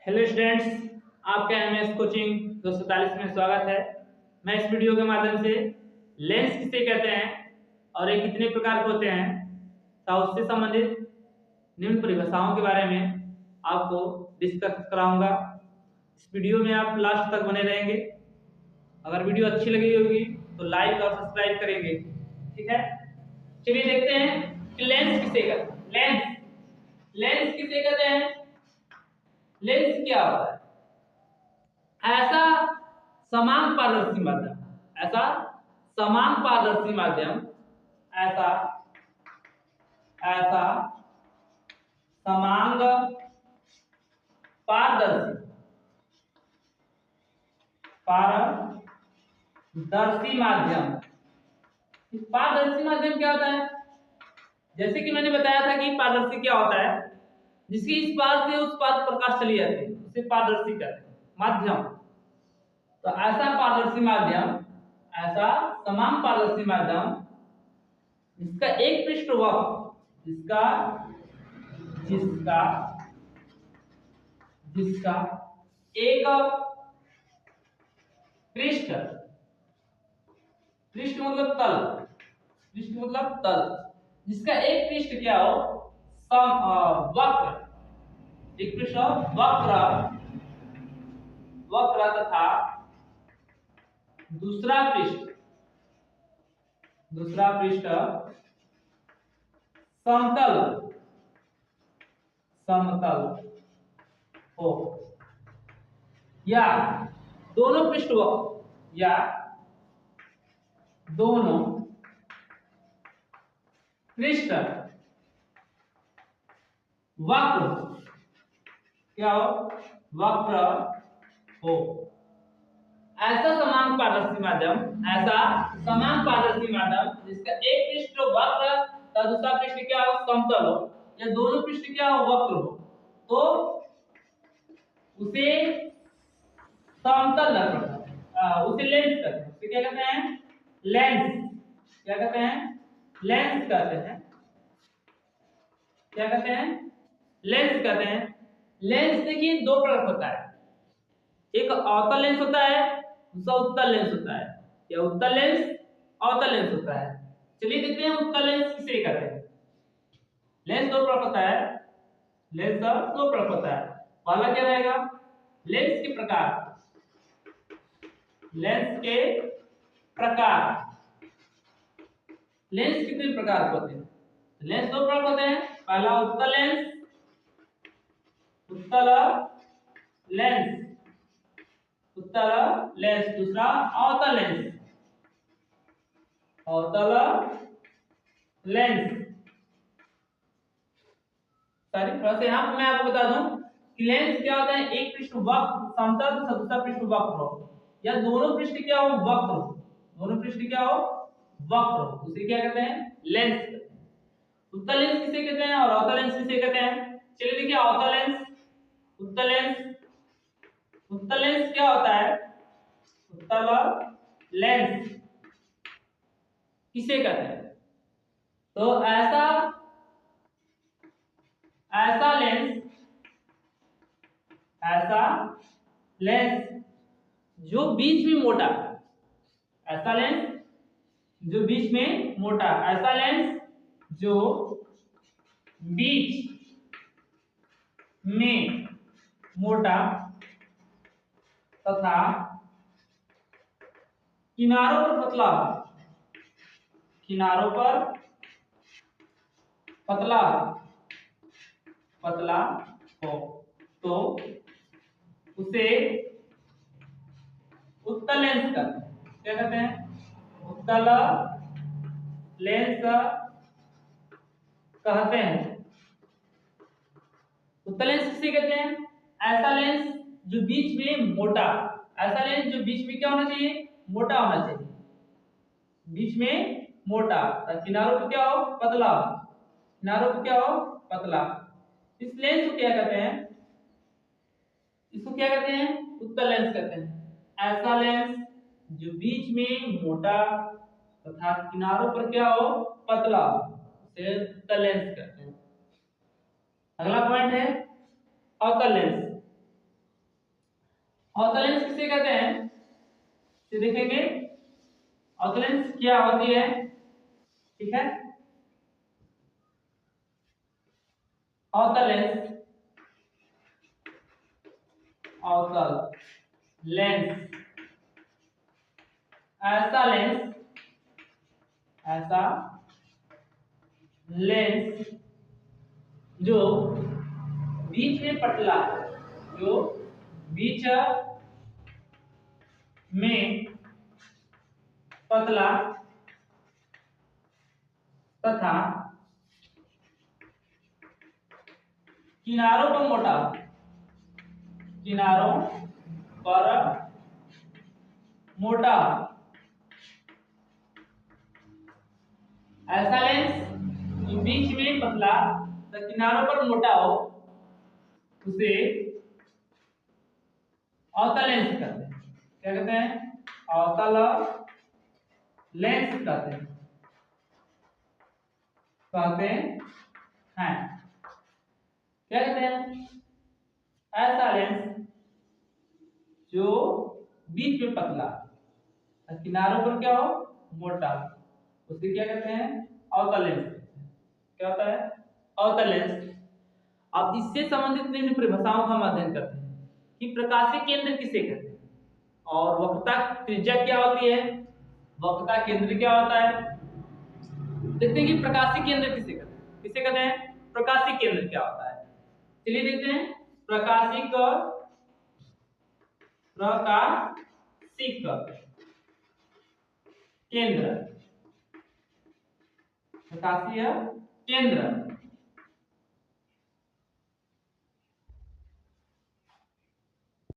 Hello students, आपका MS coaching 247 में स्वागत है। मैं इस वीडियो के माध्यम से लेंस किसे कहते हैं और ये कितने प्रकार के होते हैं तथा उससे संबंधित निम्न परिभाषाओं के बारे में आपको डिस्कस कराऊंगा। इस वीडियो में आप लास्ट तक बने रहेंगे। अगर वीडियो अच्छी लगी होगी तो लाइक और सब्सक्राइब करेंगे, ठीक है। चलिए देखते हैं कि लेंस किसे कहते हैं। लेंस किसे कहते हैं। लेंस क्या होता है? समान पारदर्शी माध्यम ऐसा समान पारदर्शी माध्यम ऐसा ऐसा समान पारदर्शी पारदर्शी माध्यम। पारदर्शी माध्यम क्या होता है? जैसे कि मैंने बताया था कि पारदर्शी क्या होता है, जिसकी इस पार से उस पार प्रकाश चली जाती है उसे पारदर्शी कहते हैं माध्यम। तो ऐसा पारदर्शी माध्यम, ऐसा समान पारदर्शी माध्यम जिसका एक पृष्ठ वक्र जिसका एक पृष्ठ मतलब तल, जिसका एक पृष्ठ क्या हो, वक्र, एक पृष्ठ वक्र तथा दूसरा पृष्ठ समतल हो, या दोनों पृष्ठ वक्र हो। ऐसा समान पारदर्शी माध्यम जिसका एक पृष्ठ वक्र तथा दूसरा पृष्ठ क्या हो, समतल हो, या दोनों पृष्ठ क्या हो, वक्र हो, तो उसे समतल उसे लेंस कहते हैं। उसे क्या कहते हैं? लेंस देखिए दो प्रकार होता है, एक अवतल लेंस होता है, दूसरा उत्तल लेंस होता है, या उत्तल लेंस अवतल लेंस होता है। चलिए देखते हैं उत्तल लेंस किसे कहते हैं। लेंस दो प्रकार होता है, पहला क्या रहेगा, लेंस के प्रकार। लेंस कितने प्रकार के होते हैं? लेंस दो प्रकार होते हैं, पहला उत्तल लेंस, दूसरा अवतल लेंस। थोड़ा सा यहाँ मैं आपको बता दूं कि लेंस क्या होता है, एक पृष्ठ वक्र समतल तथा दूसरा पृष्ठ वक्र हो, या दोनों पृष्ठ क्या हो, वक्र हो, उसे क्या कहते हैं, लेंस कहते हैं। उत्तल लेंस किसे कहते हैं और अवतल लेंस किसे कहते हैं? चलिए देखिए उत्तल लेंस क्या होता है? उत्तल लेंस किसे कहते हैं? तो ऐसा लेंस जो बीच में मोटा, ऐसा लेंस जो बीच में मोटा, ऐसा लेंस जो बीच में मोटा तथा किनारों पर पतला हो, तो उसे उत्तल लेंस कहते हैं। क्या कहते हैं? उत्तल लेंस कहते हैं। उत्तल लेंस किसे कहते हैं? ऐसा लेंस जो बीच में मोटा, क्या होना चाहिए, मोटा होना चाहिए, बीच में मोटा, किनारों पे क्या हो, पतला। इस लेंस को क्या कहते हैं? इसको क्या कहते हैं? उत्तल लेंस कहते हैं। ऐसा लेंस जो बीच में मोटा तथा किनारों पर क्या हो, पतला, उसे उत्तल लेंस कहते हैं। अगला पॉइंट है अवतल लेंस। ऑर्थोलेंस किसे कहते हैं, तो देखेंगे ऑर्थोलेंस क्या होती है। ठीक है, ऑर्थोलेंस, ऑर्थल लेंस, ऐसा लेंस, ऐसा लेंस जो बीच में पतला, जो बीच में पतला तथा किनारों पर मोटा, किनारों पर मोटा, ऐसा लेंस जो बीच में पतला तथा किनारों पर मोटा हो उसे अवतल लेंस कहते हैं। क्या कहते हैं, अवतल लेंस कहते हैं, कहते हैं। क्या कहते हैं, ऐसा लेंस जो बीच में पतला और किनारों पर क्या हो मोटा, उसे क्या कहते हैं, अवतल लेंस कहते हैं। क्या होता है, अवतल लेंस। अब इससे संबंधित निम्न परिभाषाओं का हम अध्ययन करते हैं कि प्रकाशीय केंद्र किसे कहते हैं और वक्रता त्रिज्या क्या होती है, वक्रता केंद्र क्या होता है। देखते हैं कि प्रकाशीय केंद्र किसे कहते हैं, किसे कहते हैं, प्रकाशीय केंद्र क्या होता है। चलिए देखते हैं प्रकाशिक केंद्र, प्रकाशीय केंद्र